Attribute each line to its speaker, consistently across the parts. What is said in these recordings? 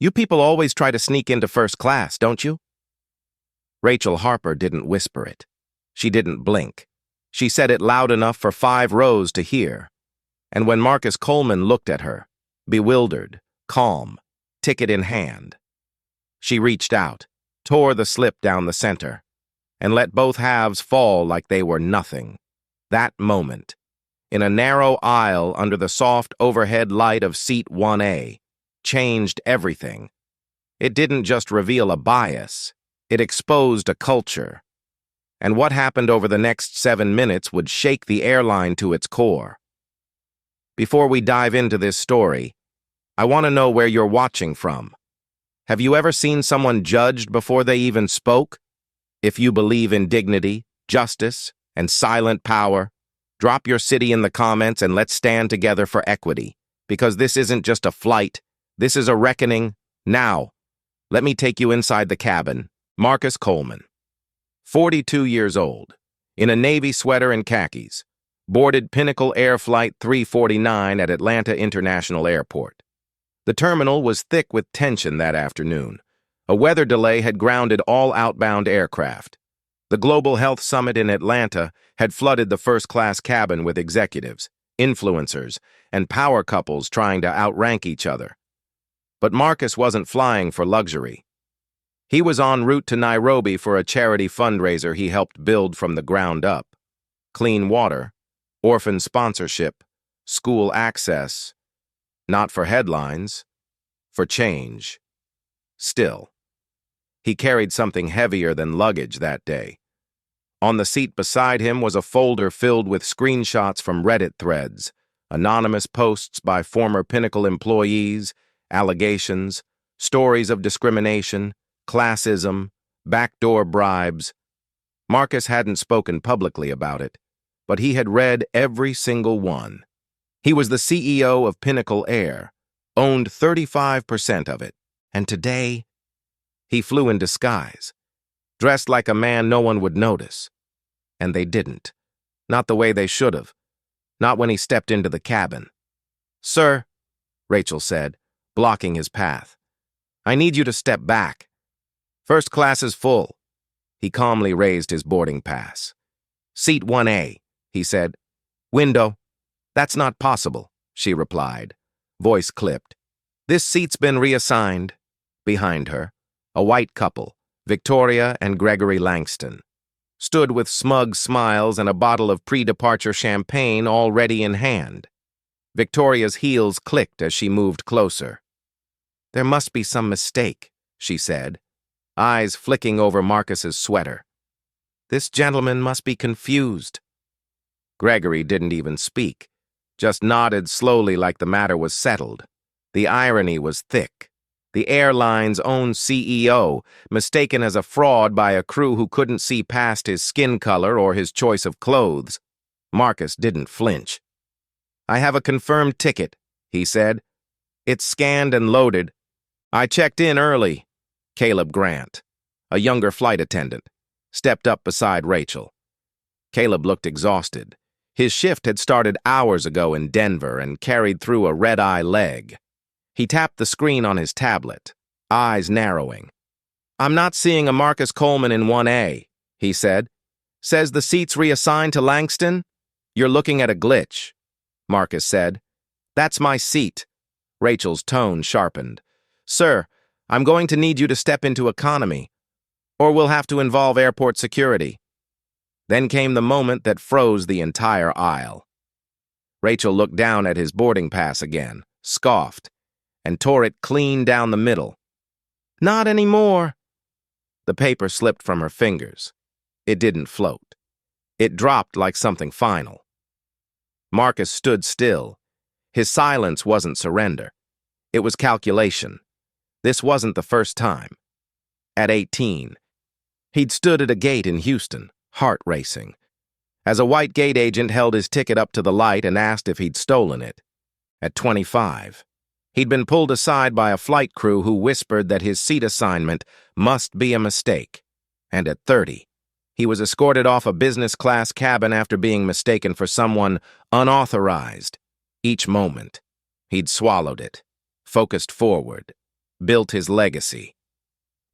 Speaker 1: You people always try to sneak into first class, don't you? Rachel Harper didn't whisper it. She didn't blink. She said it loud enough for 5 rows to hear. And when Marcus Coleman looked at her, bewildered, calm, ticket in hand, she reached out, tore the slip down the center, and let both halves fall like they were nothing. That moment, in a narrow aisle under the soft overhead light of seat 1A, changed everything. It didn't just reveal a bias, it exposed a culture. And what happened over the next 7 minutes would shake the airline to its core. Before we dive into this story, I want to know where you're watching from. Have you ever seen someone judged before they even spoke? If you believe in dignity, justice, and silent power, drop your city in the comments and let's stand together for equity. Because this isn't just a flight, this is a reckoning. Now, let me take you inside the cabin. Marcus Coleman, 42 years old, in a Navy sweater and khakis, boarded Pinnacle Air Flight 349 at Atlanta International Airport. The terminal was thick with tension that afternoon. A weather delay had grounded all outbound aircraft. The Global Health Summit in Atlanta had flooded the first-class cabin with executives, influencers, and power couples trying to outrank each other. But Marcus wasn't flying for luxury. He was en route to Nairobi for a charity fundraiser he helped build from the ground up. Clean water, orphan sponsorship, school access. Not for headlines, for change. Still, he carried something heavier than luggage that day. On the seat beside him was a folder filled with screenshots from Reddit threads, anonymous posts by former Pinnacle employees, allegations, stories of discrimination, classism, backdoor bribes. Marcus hadn't spoken publicly about it, but he had read every single one. He was the CEO of Pinnacle Air, owned 35% of it, and today, he flew in disguise, dressed like a man no one would notice. And they didn't. Not the way they should have. Not when he stepped into the cabin. "Sir," Rachel said, blocking his path, "I need you to step back. First class is full." He calmly raised his boarding pass. "Seat 1A, he said. "Window." "That's not possible," she replied, voice clipped. "This seat's been reassigned." Behind her, a white couple, Victoria and Gregory Langston, stood with smug smiles and a bottle of pre-departure champagne already in hand. Victoria's heels clicked as she moved closer. "There must be some mistake," she said, eyes flicking over Marcus's sweater. "This gentleman must be confused." Gregory didn't even speak, just nodded slowly like the matter was settled. The irony was thick. The airline's own CEO, mistaken as a fraud by a crew who couldn't see past his skin color or his choice of clothes. Marcus didn't flinch. "I have a confirmed ticket," he said. "It's scanned and loaded. I checked in early." Caleb Grant, a younger flight attendant, stepped up beside Rachel. Caleb looked exhausted. His shift had started hours ago in Denver and carried through a red-eye leg. He tapped the screen on his tablet, eyes narrowing. "I'm not seeing a Marcus Coleman in 1A, he said. "Says the seat's reassigned to Langston?" "You're looking at a glitch," Marcus said. "That's my seat." Rachel's tone sharpened. "Sir, I'm going to need you to step into economy, or we'll have to involve airport security." Then came the moment that froze the entire aisle. Rachel looked down at his boarding pass again, scoffed, and tore it clean down the middle. "Not anymore." The paper slipped from her fingers. It didn't float. It dropped like something final. Marcus stood still. His silence wasn't surrender. It was calculation. This wasn't the first time. At 18, he'd stood at a gate in Houston, heart racing, as a white gate agent held his ticket up to the light and asked if he'd stolen it. At 25, he'd been pulled aside by a flight crew who whispered that his seat assignment must be a mistake. And at 30, he was escorted off a business-class cabin after being mistaken for someone unauthorized. Each moment, he'd swallowed it, focused forward, built his legacy.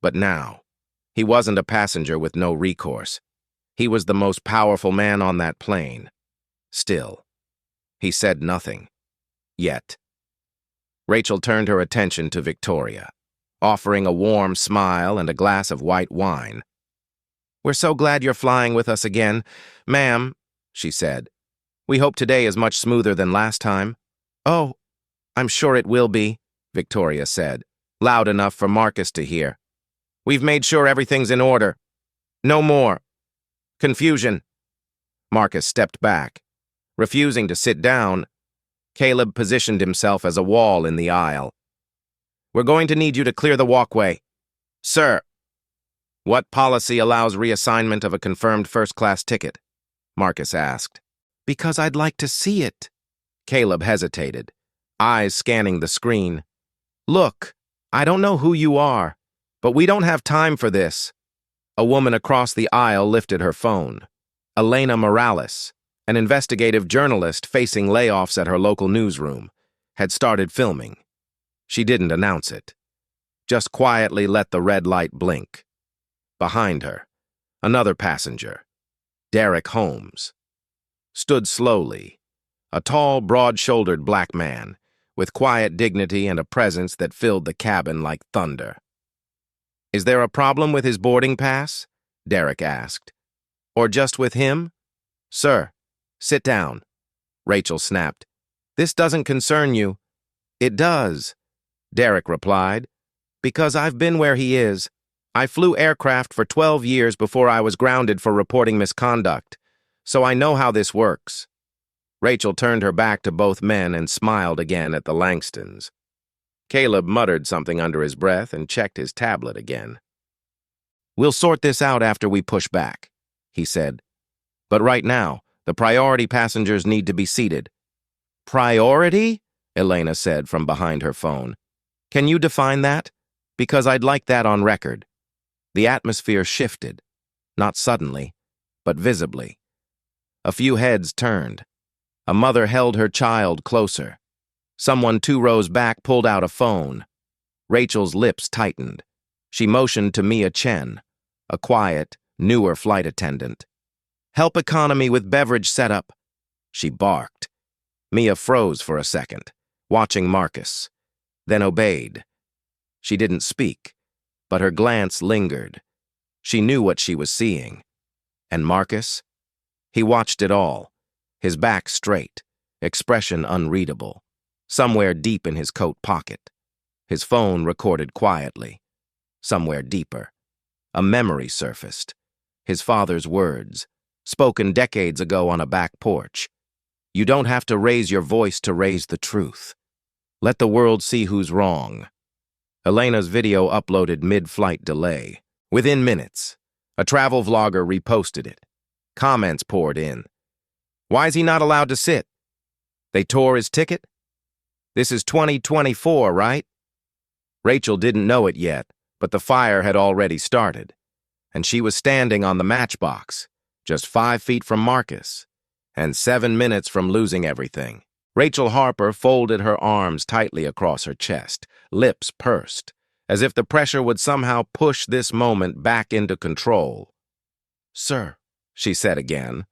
Speaker 1: But now, he wasn't a passenger with no recourse. He was the most powerful man on that plane. Still, he said nothing. Yet. Rachel turned her attention to Victoria, offering a warm smile and a glass of white wine. "We're so glad you're flying with us again, ma'am," she said. "We hope today is much smoother than last time." "Oh, I'm sure it will be," Victoria said, loud enough for Marcus to hear. "We've made sure everything's in order. No more confusion." Marcus stepped back. Refusing to sit down, Caleb positioned himself as a wall in the aisle. "We're going to need you to clear the walkway." "Sir." "What policy allows reassignment of a confirmed first-class ticket?" Marcus asked. "Because I'd like to see it." Caleb hesitated, eyes scanning the screen. "Look, I don't know who you are, but we don't have time for this." A woman across the aisle lifted her phone. Elena Morales, an investigative journalist facing layoffs at her local newsroom, had started filming. She didn't announce it, just quietly let the red light blink. Behind her, another passenger, Derek Holmes, stood slowly, a tall, broad-shouldered black man, with quiet dignity and a presence that filled the cabin like thunder. "Is there a problem with his boarding pass?" Derek asked. "Or just with him?" "Sir, sit down," Rachel snapped. "This doesn't concern you." "It does," Derek replied, "because I've been where he is. I flew aircraft for 12 years before I was grounded for reporting misconduct, so I know how this works." Rachel turned her back to both men and smiled again at the Langstons. Caleb muttered something under his breath and checked his tablet again. "We'll sort this out after we push back," he said. "But right now, the priority passengers need to be seated." "Priority?" Elena said from behind her phone. "Can you define that? Because I'd like that on record." The atmosphere shifted, not suddenly, but visibly. A few heads turned. A mother held her child closer. Someone 2 rows back pulled out a phone. Rachel's lips tightened. She motioned to Mia Chen, a quiet, newer flight attendant. "Help economy with beverage setup," she barked. Mia froze for a second, watching Marcus, then obeyed. She didn't speak, but her glance lingered. She knew what she was seeing. And Marcus? He watched it all, his back straight, expression unreadable, somewhere deep in his coat pocket. His phone recorded quietly. Somewhere deeper. A memory surfaced. His father's words, spoken decades ago on a back porch. "You don't have to raise your voice to raise the truth. Let the world see who's wrong." Elena's video uploaded mid-flight delay. Within minutes, a travel vlogger reposted it. Comments poured in. "Why is he not allowed to sit? They tore his ticket? This is 2024, right?" Rachel didn't know it yet, but the fire had already started, and she was standing on the matchbox, just 5 feet from Marcus, and 7 minutes from losing everything. Rachel Harper folded her arms tightly across her chest, lips pursed, as if the pressure would somehow push this moment back into control. "Sir," she said again,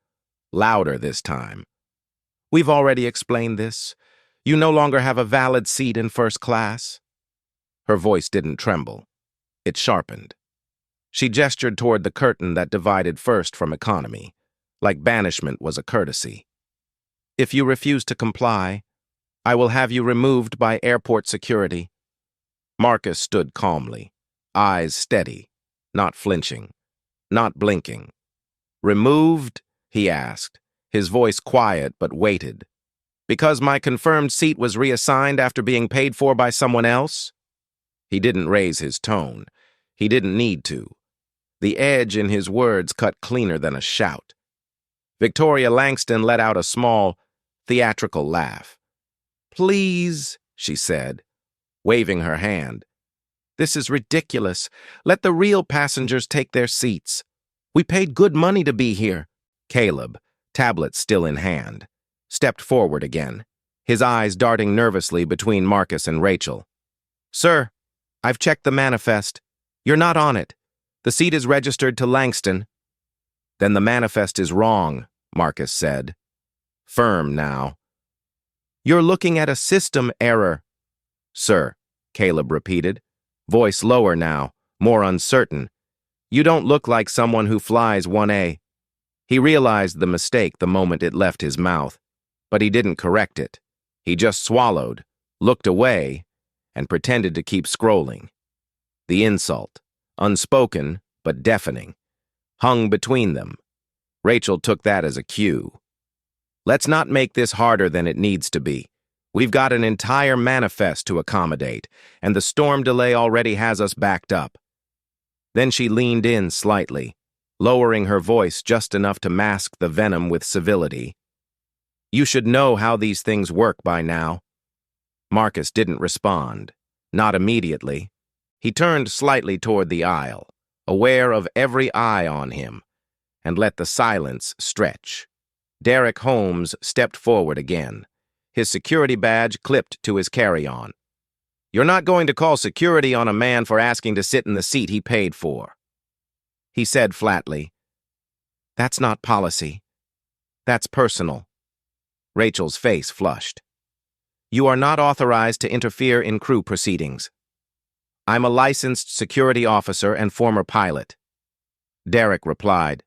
Speaker 1: louder this time. "We've already explained this. You no longer have a valid seat in first class." Her voice didn't tremble. It sharpened. She gestured toward the curtain that divided first from economy, like banishment was a courtesy. "If you refuse to comply, I will have you removed by airport security." Marcus stood calmly, eyes steady, not flinching, not blinking. "Removed?" he asked, his voice quiet but weighted. "Because my confirmed seat was reassigned after being paid for by someone else?" He didn't raise his tone. He didn't need to. The edge in his words cut cleaner than a shout. Victoria Langston let out a small, theatrical laugh. "Please," she said, waving her hand. "This is ridiculous. Let the real passengers take their seats. We paid good money to be here." Caleb, tablet still in hand, stepped forward again, his eyes darting nervously between Marcus and Rachel. "Sir, I've checked the manifest. You're not on it. The seat is registered to Langston. Then the manifest is wrong, Marcus said. Firm now. You're looking at a system error. Sir, Caleb repeated, voice lower now, more uncertain. You don't look like someone who flies 1A. He realized the mistake the moment it left his mouth, but he didn't correct it. He just swallowed, looked away, and pretended to keep scrolling. The insult, unspoken but deafening, hung between them. Rachel took that as a cue. Let's not make this harder than it needs to be. We've got an entire manifest to accommodate, and the storm delay already has us backed up. Then she leaned in slightly, lowering her voice just enough to mask the venom with civility. You should know how these things work by now. Marcus didn't respond, not immediately. He turned slightly toward the aisle, aware of every eye on him, and let the silence stretch. Derek Holmes stepped forward again, his security badge clipped to his carry-on. You're not going to call security on a man for asking to sit in the seat he paid for. He said flatly, That's not policy. That's personal. Rachel's face flushed. You are not authorized to interfere in crew proceedings. I'm a licensed security officer and former pilot. Derek replied,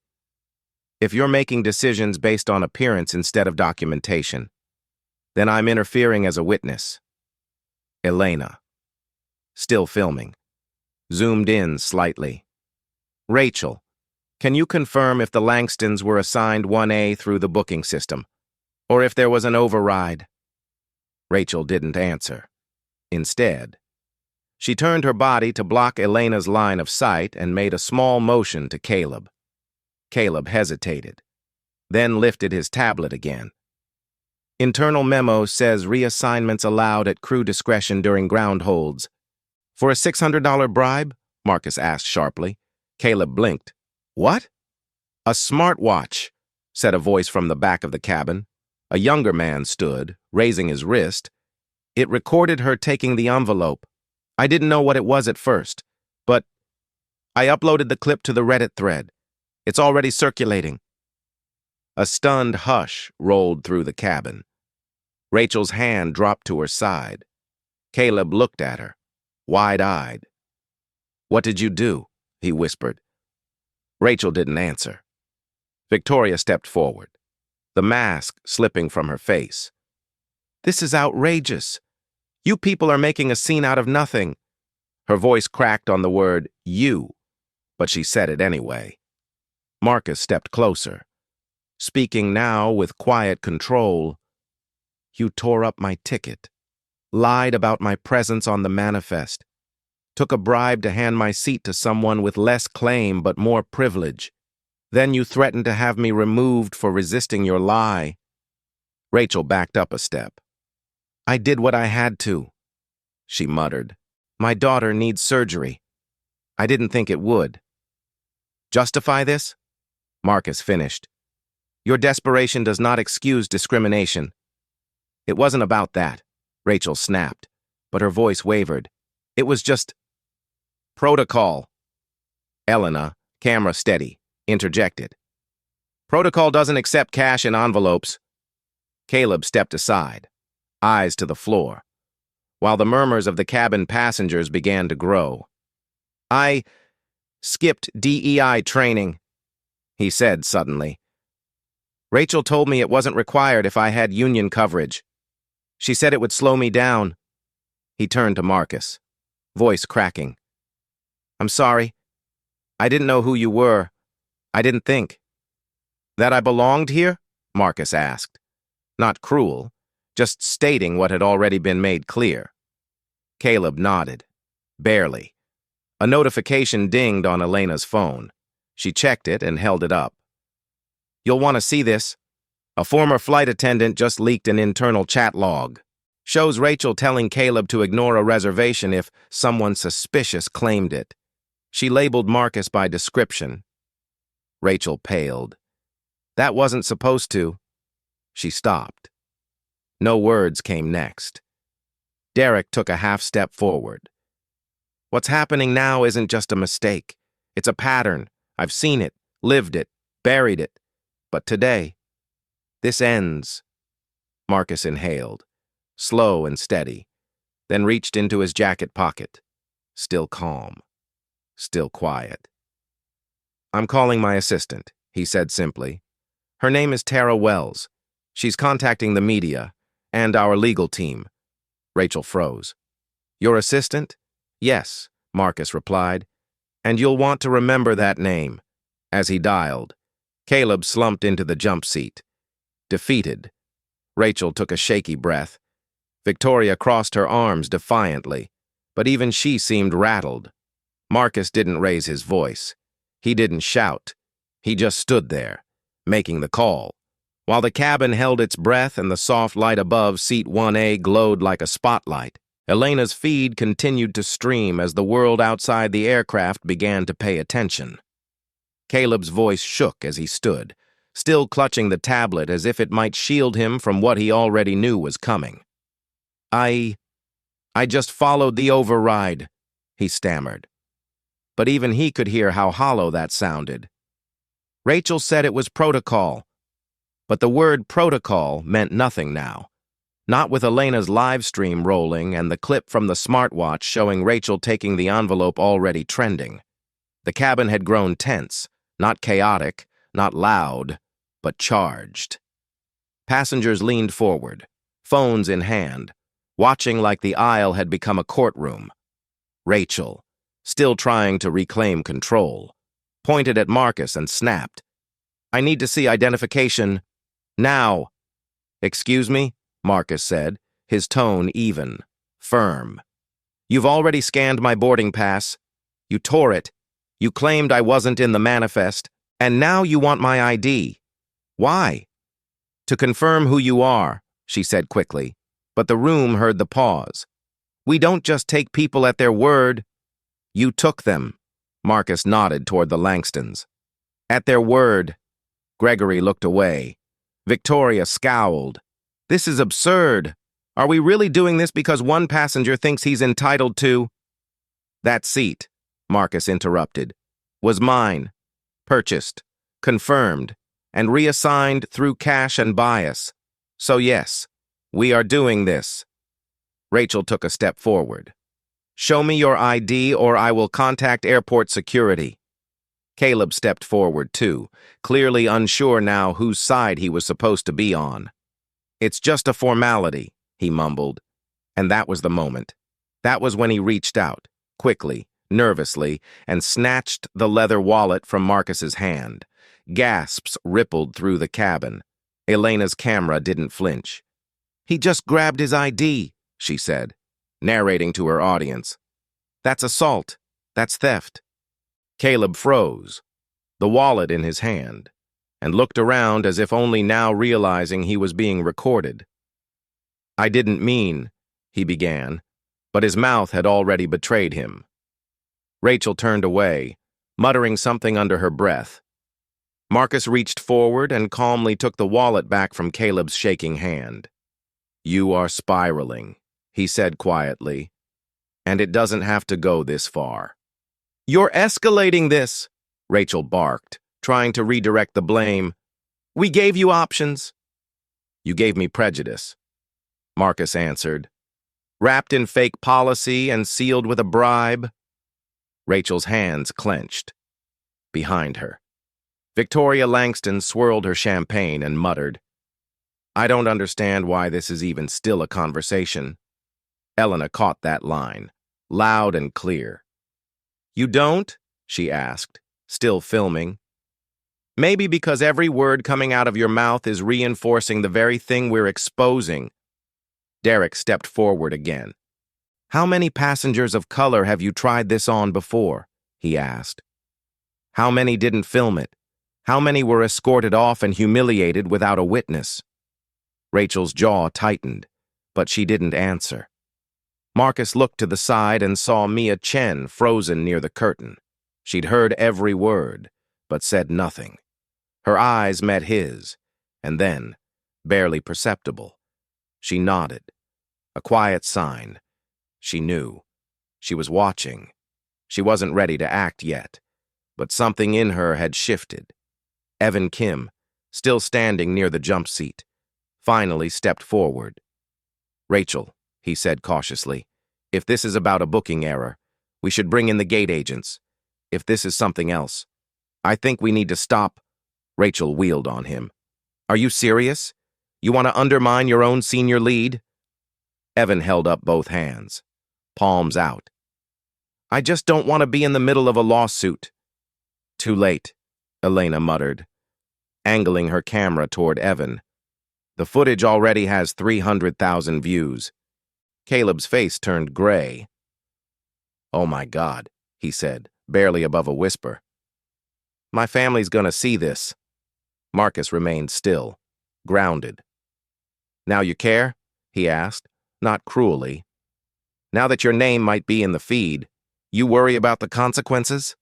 Speaker 1: If you're making decisions based on appearance instead of documentation, then I'm interfering as a witness. Elena. Still filming. Zoomed in slightly. Rachel, can you confirm if the Langstons were assigned 1A through the booking system, or if there was an override? Rachel didn't answer. Instead, she turned her body to block Elena's line of sight and made a small motion to Caleb. Caleb hesitated, then lifted his tablet again. Internal memo says reassignments allowed at crew discretion during ground holds. For a $600 bribe? Marcus asked sharply. Caleb blinked. What? A smartwatch, said a voice from the back of the cabin. A younger man stood, raising his wrist. It recorded her taking the envelope. I didn't know what it was at first, but I uploaded the clip to the Reddit thread. It's already circulating. A stunned hush rolled through the cabin. Rachel's hand dropped to her side. Caleb looked at her, wide-eyed. What did you do? He whispered. Rachel didn't answer. Victoria stepped forward, the mask slipping from her face. This is outrageous. You people are making a scene out of nothing. Her voice cracked on the word you, but she said it anyway. Marcus stepped closer, speaking now with quiet control. You tore up my ticket, lied about my presence on the manifest, took a bribe to hand my seat to someone with less claim but more privilege. Then you threatened to have me removed for resisting your lie. Rachel backed up a step. I did what I had to, she muttered. My daughter needs surgery. I didn't think it would. Justify this? Marcus finished. Your desperation does not excuse discrimination. It wasn't about that, Rachel snapped, but her voice wavered. It was just protocol. Elena, camera steady, interjected. Protocol doesn't accept cash in envelopes. Caleb stepped aside, eyes to the floor, while the murmurs of the cabin passengers began to grow. I skipped DEI training, he said suddenly. Rachel told me it wasn't required if I had union coverage. She said it would slow me down. He turned to Marcus, voice cracking. I'm sorry. I didn't know who you were. I didn't think. That I belonged here? Marcus asked. Not cruel, just stating what had already been made clear. Caleb nodded, barely. A notification dinged on Elena's phone. She checked it and held it up. You'll want to see this. A former flight attendant just leaked an internal chat log. Shows Rachel telling Caleb to ignore a reservation if someone suspicious claimed it. She labeled Marcus by description. Rachel paled. That wasn't supposed to. She stopped. No words came next. Derek took a half step forward. What's happening now isn't just a mistake. It's a pattern. I've seen it, lived it, buried it. But today, this ends. Marcus inhaled, slow and steady, then reached into his jacket pocket. Still calm, still quiet. I'm calling my assistant, he said simply. Her name is Tara Wells. She's contacting the media and our legal team. Rachel froze. Your assistant? Yes, Marcus replied. And you'll want to remember that name. As he dialed, Caleb slumped into the jump seat. Defeated. Rachel took a shaky breath. Victoria crossed her arms defiantly, but even she seemed rattled. Marcus didn't raise his voice. He didn't shout. He just stood there, making the call. While the cabin held its breath and the soft light above seat 1A glowed like a spotlight, Elena's feed continued to stream as the world outside the aircraft began to pay attention. Caleb's voice shook as he stood, still clutching the tablet as if it might shield him from what he already knew was coming. I just followed the override, he stammered. But even he could hear how hollow that sounded. Rachel said it was protocol, but the word protocol meant nothing now. Not with Elena's live stream rolling and the clip from the smartwatch showing Rachel taking the envelope already trending. The cabin had grown tense, not chaotic, not loud, but charged. Passengers leaned forward, phones in hand, watching like the aisle had become a courtroom. Rachel, still trying to reclaim control, pointed at Marcus and snapped. I need to see identification. Now. Excuse me? Marcus said, his tone even, firm. You've already scanned my boarding pass. You tore it. You claimed I wasn't in the manifest. And now you want my ID. Why? To confirm who you are, she said quickly, but the room heard the pause. We don't just take people at their word. You took them. Marcus nodded toward the Langstons. At their word. Gregory looked away. Victoria scowled. This is absurd. Are we really doing this because one passenger thinks he's entitled to? That seat, Marcus interrupted, was mine, purchased, confirmed, and reassigned through cash and bias. So yes, we are doing this. Rachel took a step forward. Show me your ID or I will contact airport security. Caleb stepped forward too, clearly unsure now whose side he was supposed to be on. It's just a formality, he mumbled. And that was the moment. That was when he reached out, quickly, nervously, and snatched the leather wallet from Marcus's hand. Gasps rippled through the cabin. Elena's camera didn't flinch. He just grabbed his ID, she said, narrating to her audience. That's assault. That's theft. Caleb froze, the wallet in his hand, and looked around as if only now realizing he was being recorded. I didn't mean, he began, but his mouth had already betrayed him. Rachel turned away, muttering something under her breath. Marcus reached forward and calmly took the wallet back from Caleb's shaking hand. You are spiraling, he said quietly, and it doesn't have to go this far. You're escalating this, Rachel barked, trying to redirect the blame. We gave you options. You gave me prejudice, Marcus answered. Wrapped in fake policy and sealed with a bribe. Rachel's hands clenched. Behind her, Victoria Langston swirled her champagne and muttered, I don't understand why this is even still a conversation. Elena caught that line, loud and clear. You don't? She asked, still filming. Maybe because every word coming out of your mouth is reinforcing the very thing we're exposing. Derek stepped forward again. How many passengers of color have you tried this on before? He asked. How many didn't film it? How many were escorted off and humiliated without a witness? Rachel's jaw tightened, but she didn't answer. Marcus looked to the side and saw Mia Chen frozen near the curtain. She'd heard every word, but said nothing. Her eyes met his, and then, barely perceptible, she nodded. A quiet sign. She knew. She was watching, She wasn't ready to act yet, but something in her had shifted. Evan Kim, still standing near the jump seat, finally stepped forward. "Rachel," he said cautiously, "if this is about a booking error, we should bring in the gate agents. If this is something else, I think we need to stop." Rachel wheeled on him. "Are you serious? You want to undermine your own senior lead?" Evan held up both hands, palms out. "I just don't want to be in the middle of a lawsuit." "Too late," Elena muttered, angling her camera toward Evan. "The footage already has 300,000 views." Caleb's face turned gray. "Oh my God," he said, barely above a whisper. "My family's gonna see this." Marcus remained still, grounded. "Now you care?" he asked, not cruelly. "Now that your name might be in the feed, you worry about the consequences?"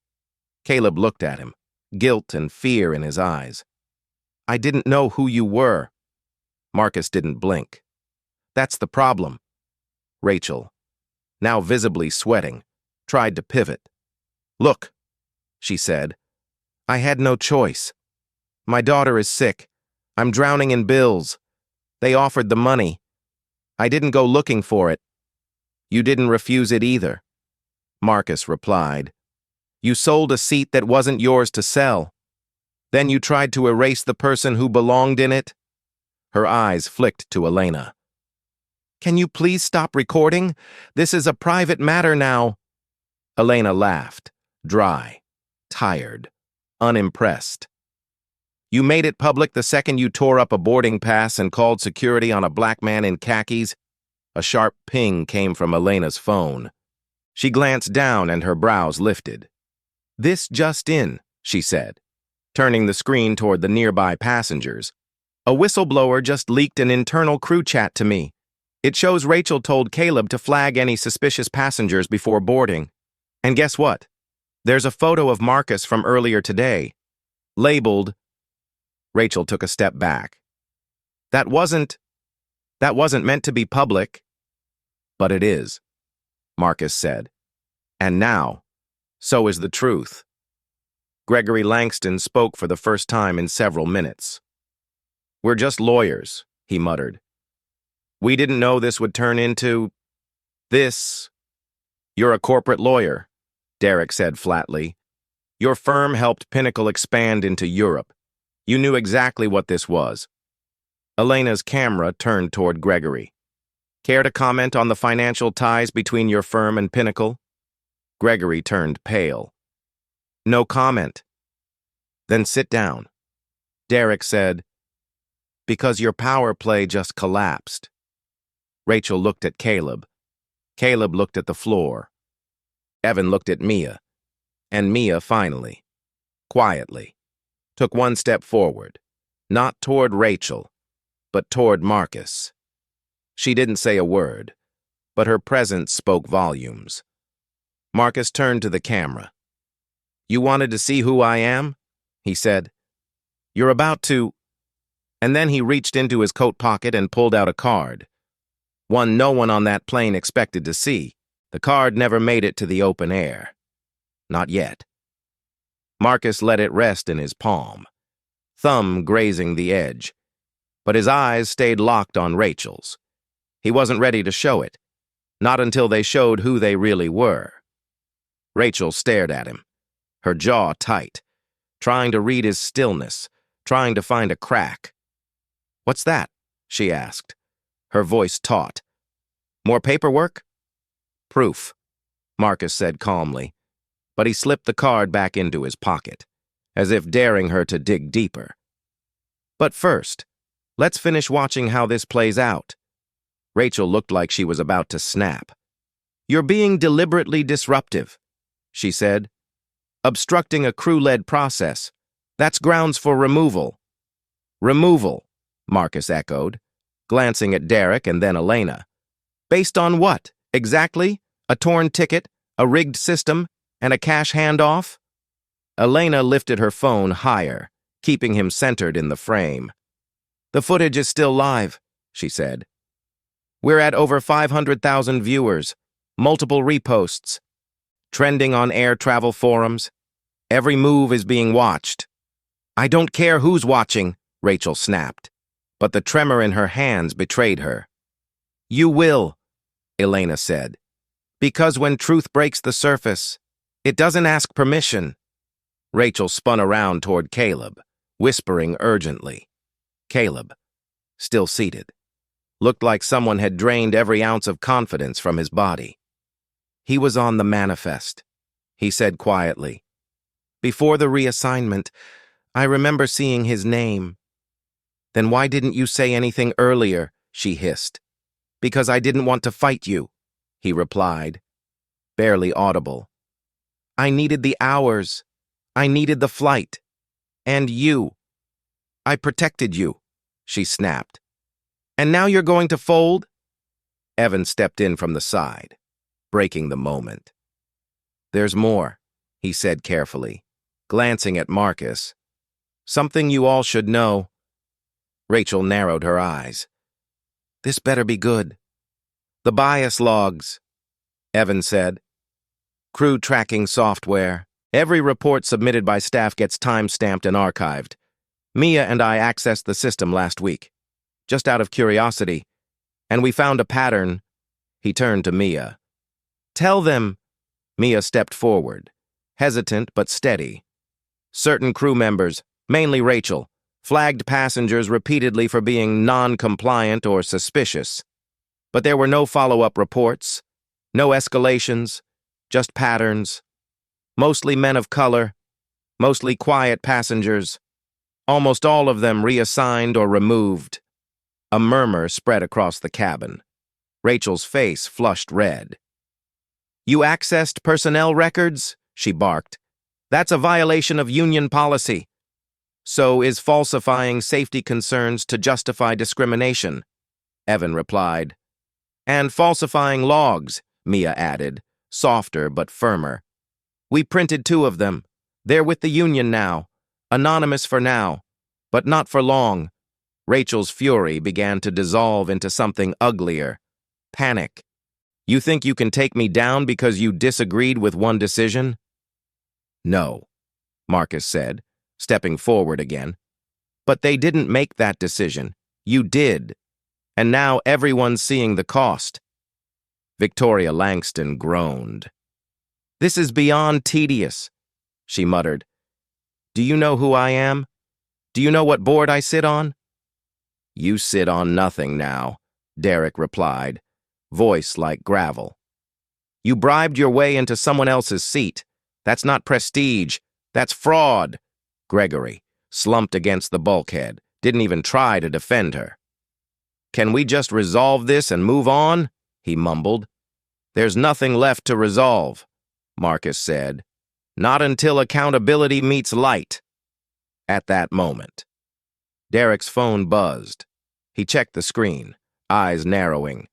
Speaker 1: Caleb looked at him, guilt and fear in his eyes. "I didn't know who you were." Marcus didn't blink. "That's the problem." Rachel, now visibly sweating, tried to pivot. "Look," she said, "I had no choice. My daughter is sick. I'm drowning in bills. They offered the money. I didn't go looking for it. You didn't refuse it either." Marcus replied, "You sold a seat that wasn't yours to sell. Then you tried to erase the person who belonged in it." Her eyes flicked to Elena. "Can you please stop recording? This is a private matter now." Elena laughed, dry, tired, unimpressed. "You made it public the second you tore up a boarding pass and called security on a black man in khakis." A sharp ping came from Elena's phone. She glanced down and her brows lifted. "This just in," she said, turning the screen toward the nearby passengers. "A whistleblower just leaked an internal crew chat to me. It shows Rachel told Caleb to flag any suspicious passengers before boarding. And guess what? There's a photo of Marcus from earlier today, labeled..." Rachel took a step back. That wasn't meant to be public." "But it is," Marcus said. "And now, so is the truth." Gregory Langston spoke for the first time in several minutes. "We're just lawyers," he muttered. "We didn't know this would turn into this." "You're a corporate lawyer," Derek said flatly. "Your firm helped Pinnacle expand into Europe. You knew exactly what this was." Elena's camera turned toward Gregory. "Care to comment on the financial ties between your firm and Pinnacle?" Gregory turned pale. "No comment." "Then sit down." Derek said, "Because your power play just collapsed." Rachel looked at Caleb. Caleb looked at the floor. Evan looked at Mia. And Mia finally, quietly, took one step forward, not toward Rachel, but toward Marcus. She didn't say a word, but her presence spoke volumes. Marcus turned to the camera. "You wanted to see who I am?" he said. "You're about to..." And then he reached into his coat pocket and pulled out a card. One no one on that plane expected to see. The card never made it to the open air. Not yet. Marcus let it rest in his palm, thumb grazing the edge, but his eyes stayed locked on Rachel's. He wasn't ready to show it, not until they showed who they really were. Rachel stared at him, her jaw tight, trying to read his stillness, trying to find a crack. "What's that?" she asked, her voice taut. "More paperwork?" "Proof," Marcus said calmly, but he slipped the card back into his pocket, as if daring her to dig deeper. "But first, let's finish watching how this plays out." Rachel looked like she was about to snap. "You're being deliberately disruptive," she said. "Obstructing a crew-led process. That's grounds for removal." "Removal," Marcus echoed, glancing at Derek and then Elena. "Based on what, exactly? A torn ticket, a rigged system, and a cash handoff?" Elena lifted her phone higher, keeping him centered in the frame. "The footage is still live," she said. "We're at over 500,000 viewers, multiple reposts." trending on air travel forums. Every move is being watched. I don't care who's watching, Rachel snapped, but the tremor in her hands betrayed her. You will, Elena said, because when truth breaks the surface, it doesn't ask permission. Rachel spun around toward Caleb, whispering urgently. Caleb, still seated, looked like someone had drained every ounce of confidence from his body. He was on the manifest, he said quietly. Before the reassignment, I remember seeing his name. Then why didn't you say anything earlier? She hissed. Because I didn't want to fight you, he replied, barely audible. I needed the hours. I needed the flight. And you. I protected you, she snapped. And now you're going to fold? Evan stepped in from the side, breaking the moment. There's more, he said carefully, glancing at Marcus. Something you all should know. Rachel narrowed her eyes. This better be good. The bias logs, Evan said. Crew tracking software. Every report submitted by staff gets time-stamped and archived. Mia and I accessed the system last week, just out of curiosity, and we found a pattern. He turned to Mia. Tell them. Mia stepped forward, hesitant but steady. Certain crew members, mainly Rachel, flagged passengers repeatedly for being non-compliant or suspicious. But there were no follow-up reports, no escalations, just patterns. Mostly men of color, mostly quiet passengers, almost all of them reassigned or removed. A murmur spread across the cabin. Rachel's face flushed red. You accessed personnel records? She barked. That's a violation of union policy. So is falsifying safety concerns to justify discrimination, Evan replied. And falsifying logs, Mia added, softer but firmer. We printed 2 of them. They're with the union now. Anonymous for now, but not for long. Rachel's fury began to dissolve into something uglier. Panic. You think you can take me down because you disagreed with one decision? No, Marcus said, stepping forward again. But they didn't make that decision. You did. And now everyone's seeing the cost. Victoria Langston groaned. This is beyond tedious, she muttered. Do you know who I am? Do you know what board I sit on? You sit on nothing now, Derek replied, voice like gravel. You bribed your way into someone else's seat. That's not prestige. That's fraud. Gregory slumped against the bulkhead, didn't even try to defend her. Can we just resolve this and move on? He mumbled. There's nothing left to resolve, Marcus said. Not until accountability meets light. At that moment, Derek's phone buzzed. He checked the screen, eyes narrowing.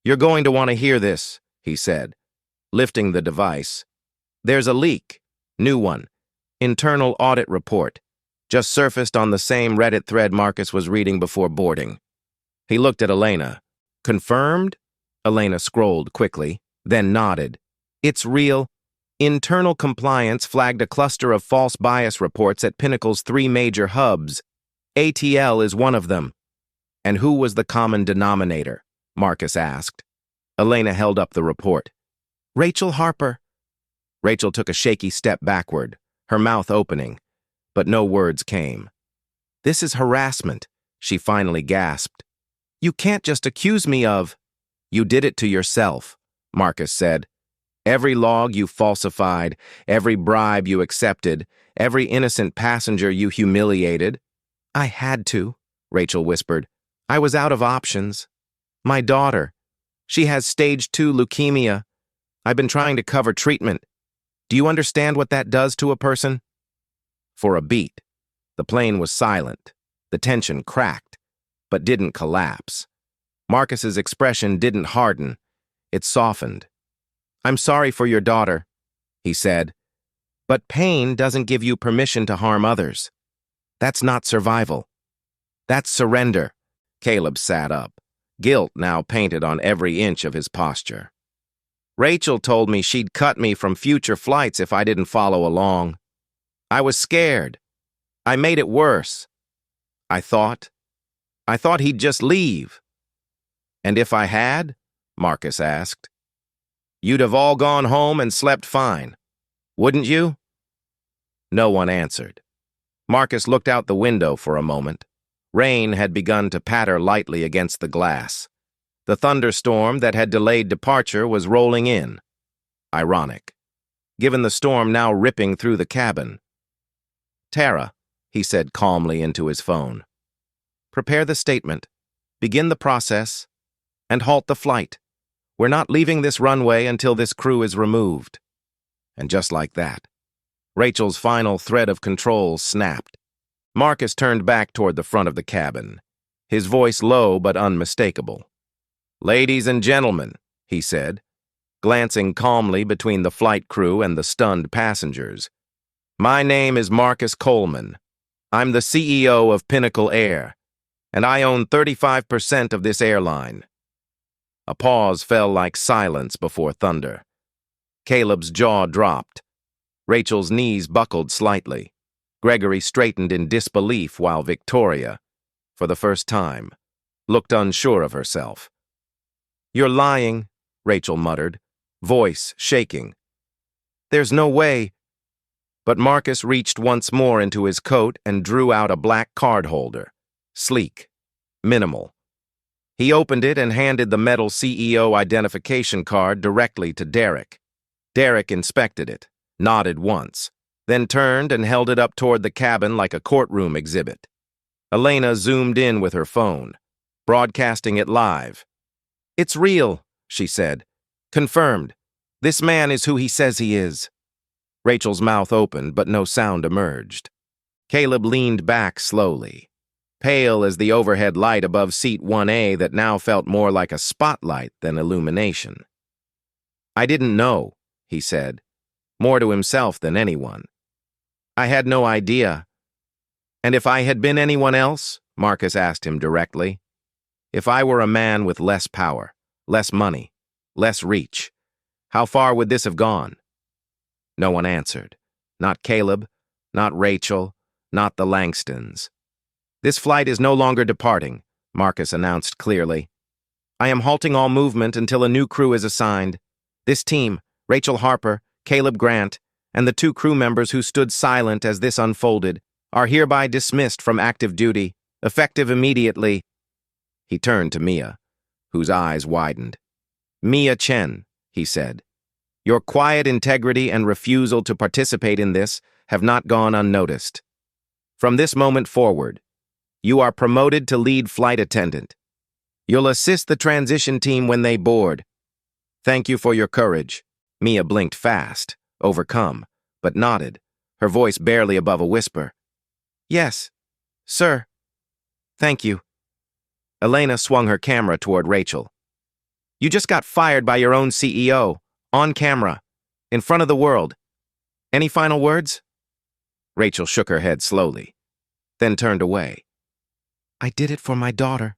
Speaker 1: You're going to want to hear this, he said, lifting the device. There's a leak. New one. Internal audit report. Just surfaced on the same Reddit thread Marcus was reading before boarding. He looked at Elena. Confirmed? Elena scrolled quickly, then nodded. It's real. Internal compliance flagged a cluster of false bias reports at Pinnacle's 3 major hubs. ATL is one of them. And who was the common denominator? Marcus asked. Elena held up the report. Rachel Harper. Rachel took a shaky step backward, her mouth opening, but no words came. This is harassment, she finally gasped. You can't just accuse me of... You did it to yourself, Marcus said. Every log you falsified, every bribe you accepted, every innocent passenger you humiliated. I had to, Rachel whispered. I was out of options. My daughter. She has stage 2 leukemia. I've been trying to cover treatment. Do you understand what that does to a person? For a beat, the plane was silent. The tension cracked, but didn't collapse. Marcus's expression didn't harden. It softened. I'm sorry for your daughter, he said. But pain doesn't give you permission to harm others. That's not survival. That's surrender. Caleb sat up, guilt now painted on every inch of his posture. Rachel told me she'd cut me from future flights if I didn't follow along. I was scared. I made it worse. I thought he'd just leave. And if I had? Marcus asked. You'd have all gone home and slept fine, wouldn't you? No one answered. Marcus looked out the window for a moment. Rain had begun to patter lightly against the glass. The thunderstorm that had delayed departure was rolling in. Ironic, given the storm now ripping through the cabin. Tara, he said calmly into his phone. Prepare the statement, begin the process, and halt the flight. We're not leaving this runway until this crew is removed. And just like that, Rachel's final thread of control snapped. Marcus turned back toward the front of the cabin, his voice low but unmistakable. Ladies and gentlemen, he said, glancing calmly between the flight crew and the stunned passengers. My name is Marcus Coleman. I'm the CEO of Pinnacle Air, and I own 35% of this airline. A pause fell like silence before thunder. Caleb's jaw dropped. Rachel's knees buckled slightly. Gregory straightened in disbelief while Victoria, for the first time, looked unsure of herself. You're lying, Rachel muttered, voice shaking. There's no way. But Marcus reached once more into his coat and drew out a black card holder, sleek, minimal. He opened it and handed the metal CEO identification card directly to Derek. Derek inspected it, nodded once, then turned and held it up toward the cabin like a courtroom exhibit. Elena zoomed in with her phone, broadcasting it live. It's real, she said. Confirmed. This man is who he says he is. Rachel's mouth opened, but no sound emerged. Caleb leaned back slowly, pale as the overhead light above seat 1A that now felt more like a spotlight than illumination. I didn't know, he said, more to himself than anyone. I had no idea. And if I had been anyone else, Marcus asked him directly, if I were a man with less power, less money, less reach, how far would this have gone? No one answered. Not Caleb, not Rachel, not the Langstons. This flight is no longer departing, Marcus announced clearly. I am halting all movement until a new crew is assigned. This team, Rachel Harper, Caleb Grant, and the 2 crew members who stood silent as this unfolded, are hereby dismissed from active duty, effective immediately. He turned to Mia, whose eyes widened. Mia Chen, he said, your quiet integrity and refusal to participate in this have not gone unnoticed. From this moment forward, you are promoted to lead flight attendant. You'll assist the transition team when they board. Thank you for your courage. Mia blinked fast, overcome, but nodded, her voice barely above a whisper. Yes, sir. Thank you. Elena swung her camera toward Rachel. You just got fired by your own CEO, on camera, in front of the world. Any final words? Rachel shook her head slowly, then turned away. I did it for my daughter,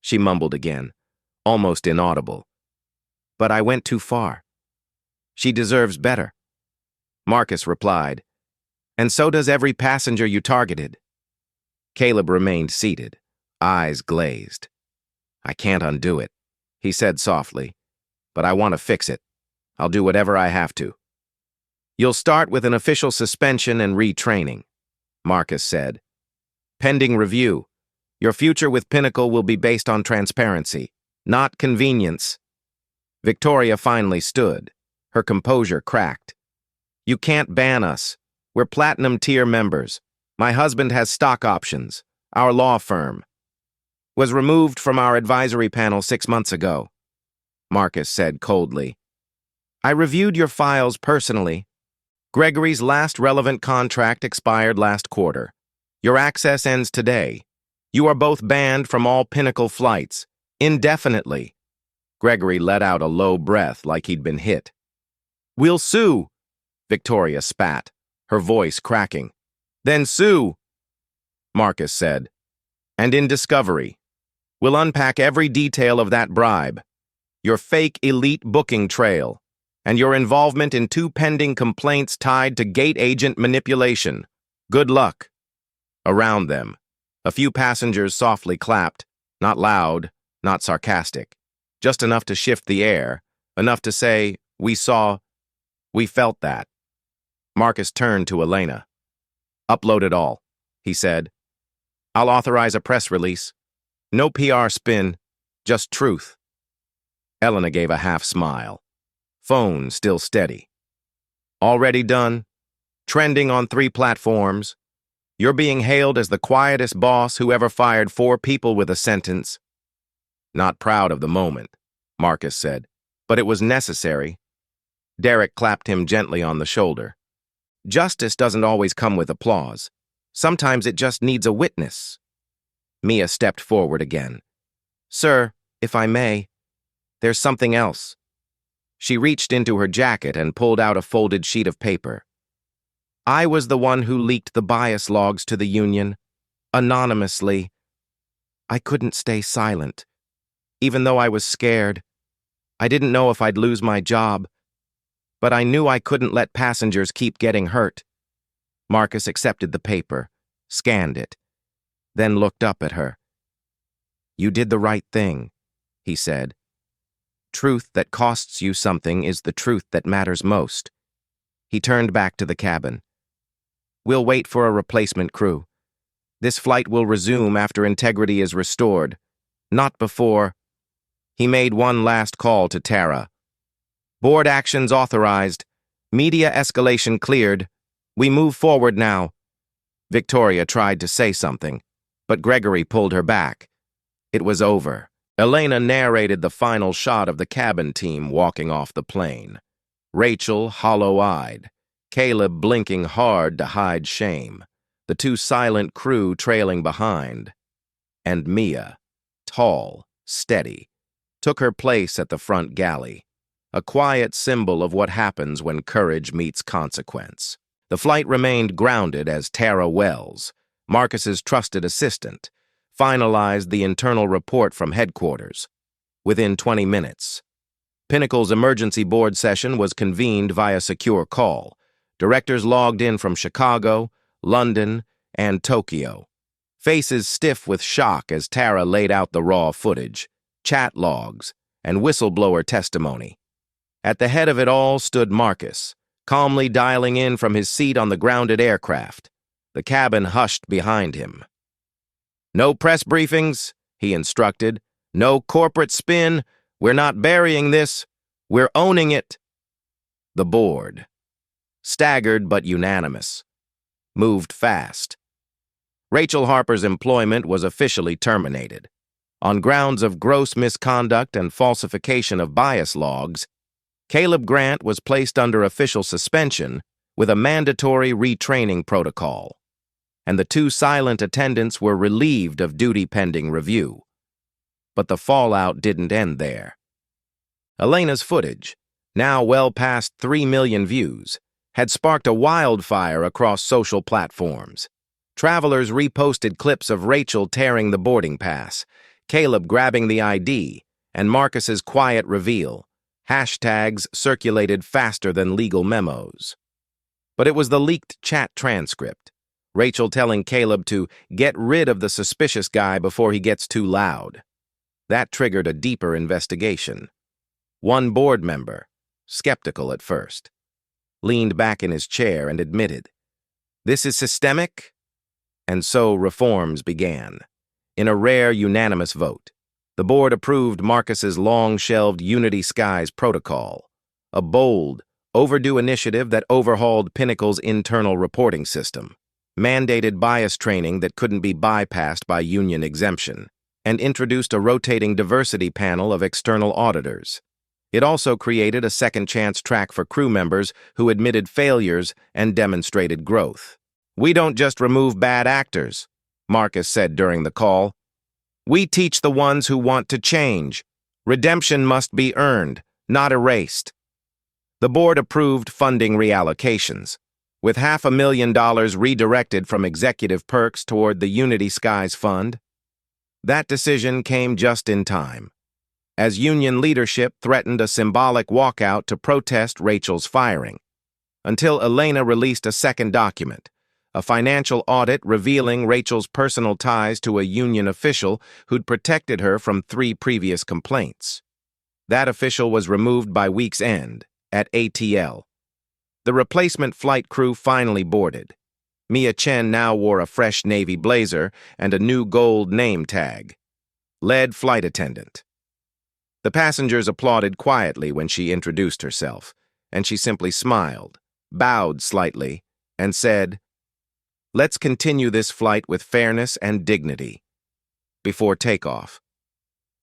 Speaker 1: she mumbled again, almost inaudible. But I went too far. She deserves better. Marcus replied, and so does every passenger you targeted. Caleb remained seated, eyes glazed. I can't undo it, he said softly, but I want to fix it. I'll do whatever I have to. You'll start with an official suspension and retraining, Marcus said. Pending review, your future with Pinnacle will be based on transparency, not convenience. Victoria finally stood, her composure cracked. You can't ban us. We're platinum tier members. My husband has stock options. Our law firm was removed from our advisory panel 6 months ago, Marcus said coldly. I reviewed your files personally. Gregory's last relevant contract expired last quarter. Your access ends today. You are both banned from all Pinnacle flights, indefinitely. Gregory let out a low breath like he'd been hit. We'll sue, Victoria spat, her voice cracking. Then sue, Marcus said. And in discovery, we'll unpack every detail of that bribe, your fake elite booking trail, and your involvement in 2 pending complaints tied to gate agent manipulation. Good luck." Around them, a few passengers softly clapped, not loud, not sarcastic, just enough to shift the air, enough to say, "We saw, we felt that." Marcus turned to Elena. "Upload it all," he said. "I'll authorize a press release. No PR spin, just truth." Elena gave a half smile. Phone still steady. "Already done. Trending on 3 platforms. You're being hailed as the quietest boss who ever fired 4 people with a sentence." "Not proud of the moment," Marcus said, "but it was necessary." Derek clapped him gently on the shoulder. "Justice doesn't always come with applause. Sometimes it just needs a witness." Mia stepped forward again. "Sir, if I may, there's something else." She reached into her jacket and pulled out a folded sheet of paper. "I was the one who leaked the bias logs to the union, anonymously. I couldn't stay silent, even though I was scared. I didn't know if I'd lose my job, but I knew I couldn't let passengers keep getting hurt." Marcus accepted the paper, scanned it, then looked up at her. "You did the right thing," he said. "Truth that costs you something is the truth that matters most." He turned back to the cabin. "We'll wait for a replacement crew. This flight will resume after integrity is restored, not before." He made one last call to Tara. "Board actions authorized. Media escalation cleared. We move forward now." Victoria tried to say something, but Gregory pulled her back. It was over. Elena narrated the final shot of the cabin team walking off the plane. Rachel hollow-eyed, Caleb blinking hard to hide shame, the 2 silent crew trailing behind, and Mia, tall, steady, took her place at the front galley, a quiet symbol of what happens when courage meets consequence. The flight remained grounded as Tara Wells, Marcus's trusted assistant, finalized the internal report from headquarters. Within 20 minutes, Pinnacle's emergency board session was convened via secure call. Directors logged in from Chicago, London, and Tokyo. Faces stiff with shock as Tara laid out the raw footage, chat logs, and whistleblower testimony. At the head of it all stood Marcus, calmly dialing in from his seat on the grounded aircraft. The cabin hushed behind him. "No press briefings," he instructed. "No corporate spin. We're not burying this. We're owning it." The board, staggered but unanimous, moved fast. Rachel Harper's employment was officially terminated. On grounds of gross misconduct and falsification of bias logs, Caleb Grant was placed under official suspension with a mandatory retraining protocol, and the 2 silent attendants were relieved of duty pending review. But the fallout didn't end there. Elena's footage, now well past 3 million views, had sparked a wildfire across social platforms. Travelers reposted clips of Rachel tearing the boarding pass, Caleb grabbing the ID, and Marcus's quiet reveal. Hashtags circulated faster than legal memos. But it was the leaked chat transcript, Rachel telling Caleb to get rid of the suspicious guy before he gets too loud. That triggered a deeper investigation. One board member, skeptical at first, leaned back in his chair and admitted, "This is systemic?" And so reforms began. In a rare unanimous vote, the board approved Marcus's long-shelved Unity Skies protocol, a bold, overdue initiative that overhauled Pinnacle's internal reporting system, mandated bias training that couldn't be bypassed by union exemption, and introduced a rotating diversity panel of external auditors. It also created a second-chance track for crew members who admitted failures and demonstrated growth. "We don't just remove bad actors," Marcus said during the call. "We teach the ones who want to change. Redemption must be earned, not erased." The board approved funding reallocations, with $500,000 redirected from executive perks toward the Unity Skies Fund. That decision came just in time. as union leadership threatened a symbolic walkout to protest Rachel's firing, until Elena released a second document, a financial audit revealing Rachel's personal ties to a union official who'd protected her from 3 previous complaints. That official was removed by week's end, at ATL. The replacement flight crew finally boarded. Mia Chen now wore a fresh navy blazer and a new gold name tag. Lead flight attendant. The passengers applauded quietly when she introduced herself, and she simply smiled, bowed slightly, and said, "Let's continue this flight with fairness and dignity." Before takeoff,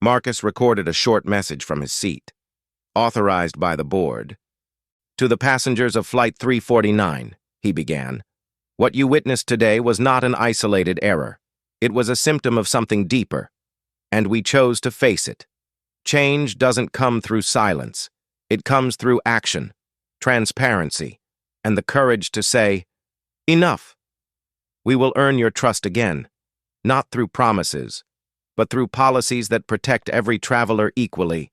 Speaker 1: Marcus recorded a short message from his seat, authorized by the board. "To the passengers of Flight 349, he began, "what you witnessed today was not an isolated error. It was a symptom of something deeper, and we chose to face it. Change doesn't come through silence. It comes through action, transparency, and the courage to say, 'Enough.' We will earn your trust again, not through promises, but through policies that protect every traveler equally."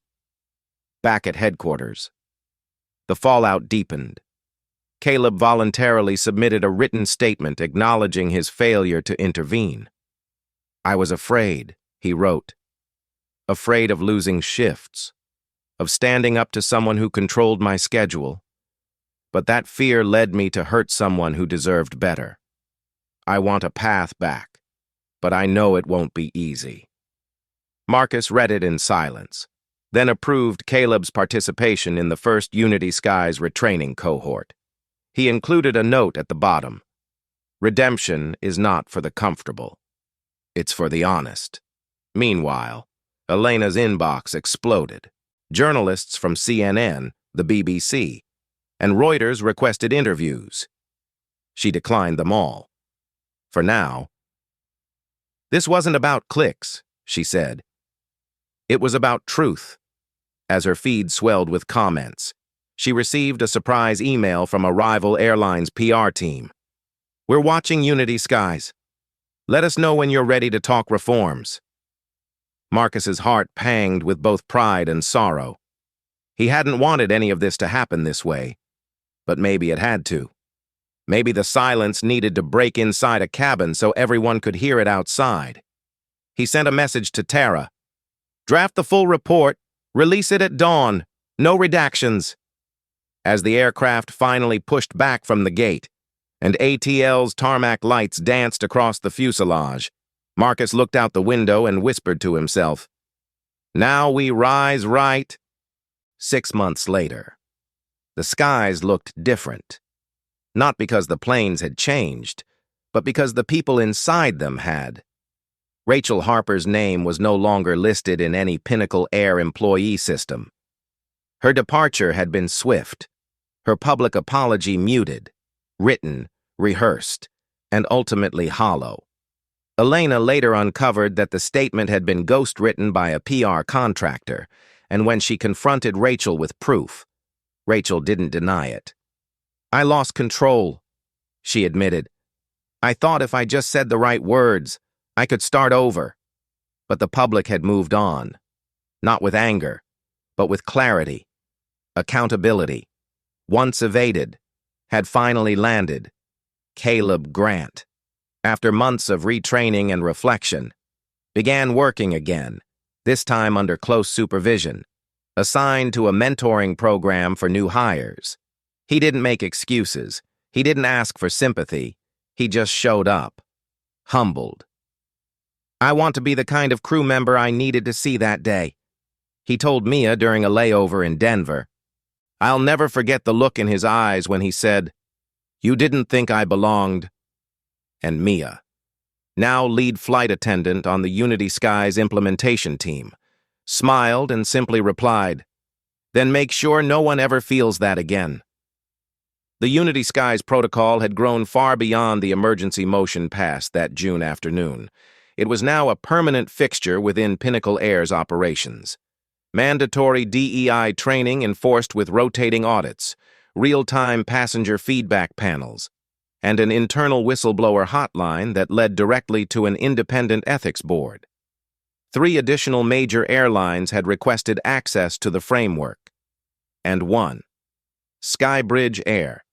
Speaker 1: Back at headquarters, the fallout deepened. Caleb voluntarily submitted a written statement acknowledging his failure to intervene. "I was afraid," he wrote. "Afraid of losing shifts, of standing up to someone who controlled my schedule. But that fear led me to hurt someone who deserved better. I want a path back, but I know it won't be easy." Marcus read it in silence, then approved Caleb's participation in the first Unity Skies retraining cohort. He included a note at the bottom. "Redemption is not for the comfortable. It's for the honest." Meanwhile, Elena's inbox exploded. Journalists from CNN, the BBC, and Reuters requested interviews. She declined them all. For now. "This wasn't about clicks," she said. "It was about truth." As her feed swelled with comments, she received a surprise email from a rival airline's PR team. "We're watching Unity Skies. Let us know when you're ready to talk reforms." Marcus's heart panged with both pride and sorrow. He hadn't wanted any of this to happen this way, but maybe it had to. Maybe the silence needed to break inside a cabin so everyone could hear it outside. He sent a message to Tara. "Draft the full report, release it at dawn, no redactions." As the aircraft finally pushed back from the gate, and ATL's tarmac lights danced across the fuselage, Marcus looked out the window and whispered to himself, "Now we rise right." 6 months later, the skies looked different. Not because the planes had changed, but because the people inside them had. Rachel Harper's name was no longer listed in any Pinnacle Air employee system. Her departure had been swift, her public apology muted, written, rehearsed, and ultimately hollow. Elena later uncovered that the statement had been ghostwritten by a PR contractor, and when she confronted Rachel with proof, Rachel didn't deny it. "I lost control," she admitted. "I thought if I just said the right words, I could start over." But the public had moved on, not with anger, but with clarity. Accountability, once evaded, had finally landed. Caleb Grant, after months of retraining and reflection, began working again, this time under close supervision, assigned to a mentoring program for new hires. He didn't make excuses. He didn't ask for sympathy. He just showed up, humbled. "I want to be the kind of crew member I needed to see that day," he told Mia during a layover in Denver. "I'll never forget the look in his eyes when he said, 'You didn't think I belonged.'" And Mia, now lead flight attendant on the Unity Skies implementation team, smiled and simply replied, "Then make sure no one ever feels that again." The Unity Skies protocol had grown far beyond the emergency motion pass that June afternoon. It was now a permanent fixture within Pinnacle Air's operations. Mandatory DEI training enforced with rotating audits, real-time passenger feedback panels, and an internal whistleblower hotline that led directly to an independent ethics board. 3 additional major airlines had requested access to the framework. And one, Skybridge Air,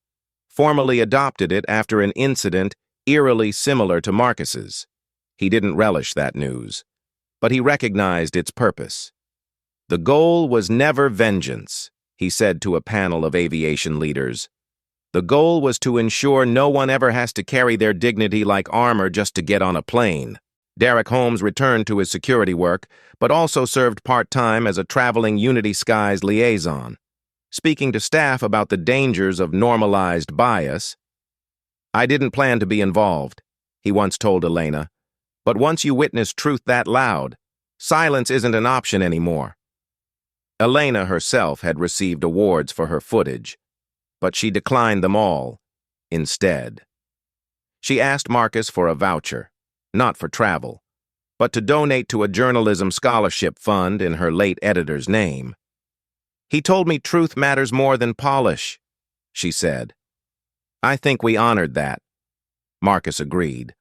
Speaker 1: formally adopted it after an incident eerily similar to Marcus's. He didn't relish that news, but he recognized its purpose. The goal was never vengeance, he said to a panel of aviation leaders. The goal was to ensure no one ever has to carry their dignity like armor just to get on a plane. Derek Holmes returned to his security work, but also served part-time as a traveling Unity Skies liaison. Speaking to staff about the dangers of normalized bias, "I didn't plan to be involved," he once told Elena, "but once you witness truth that loud, silence isn't an option anymore." Elena herself had received awards for her footage, but she declined them all instead. She asked Marcus for a voucher, not for travel, but to donate to a journalism scholarship fund in her late editor's name. "He told me truth matters more than polish," she said. "I think we honored that," Marcus agreed,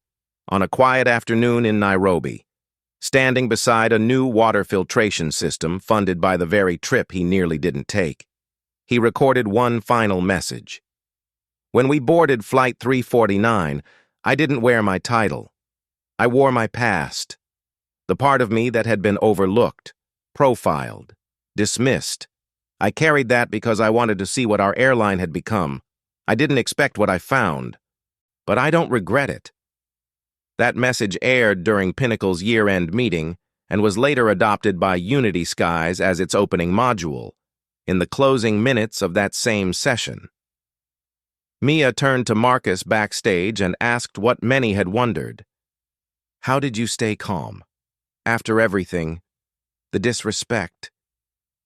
Speaker 1: on a quiet afternoon in Nairobi, standing beside a new water filtration system funded by the very trip he nearly didn't take. He recorded one final message. "When we boarded Flight 349, I didn't wear my title. I wore my past. The part of me that had been overlooked, profiled, dismissed. I carried that because I wanted to see what our airline had become. I didn't expect what I found, but I don't regret it." That message aired during Pinnacle's year-end meeting and was later adopted by Unity Skies as its opening module, in the closing minutes of that same session. Mia turned to Marcus backstage and asked what many had wondered. "How did you stay calm? After everything, the disrespect,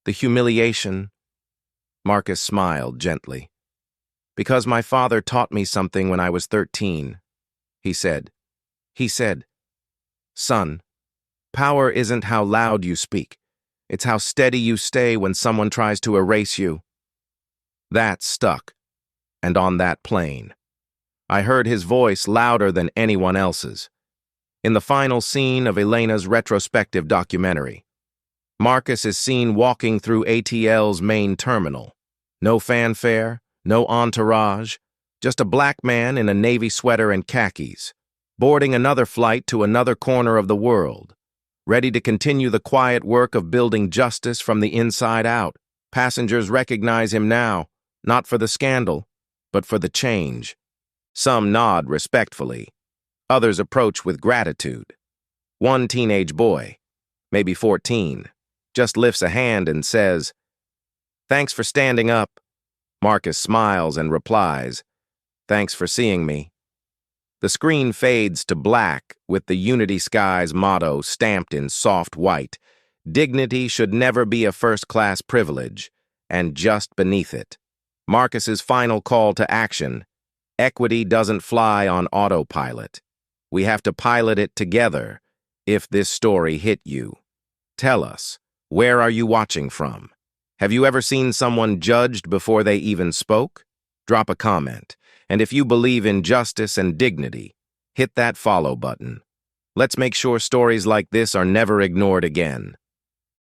Speaker 1: the humiliation?" Marcus smiled gently. "Because my father taught me something when I was 13, he said. He said, 'Son, power isn't how loud you speak. It's how steady you stay when someone tries to erase you.' That stuck, and on that plane. I heard his voice louder than anyone else's. In the final scene of Elena's retrospective documentary, Marcus is seen walking through ATL's main terminal. No fanfare, no entourage, just a black man in a navy sweater and khakis, boarding another flight to another corner of the world, ready to continue the quiet work of building justice from the inside out. Passengers recognize him now, not for the scandal, but for the change. Some nod respectfully. Others approach with gratitude. One teenage boy, maybe 14, just lifts a hand and says, "Thanks for standing up." Marcus smiles and replies, "Thanks for seeing me." The screen fades to black with the Unity Skies motto stamped in soft white. Dignity should never be a first-class privilege, and just beneath it, Marcus's final call to action: equity doesn't fly on autopilot. We have to pilot it together. If this story hit you, tell us, where are you watching from? Have you ever seen someone judged before they even spoke? Drop a comment. And if you believe in justice and dignity, hit that follow button. Let's make sure stories like this are never ignored again.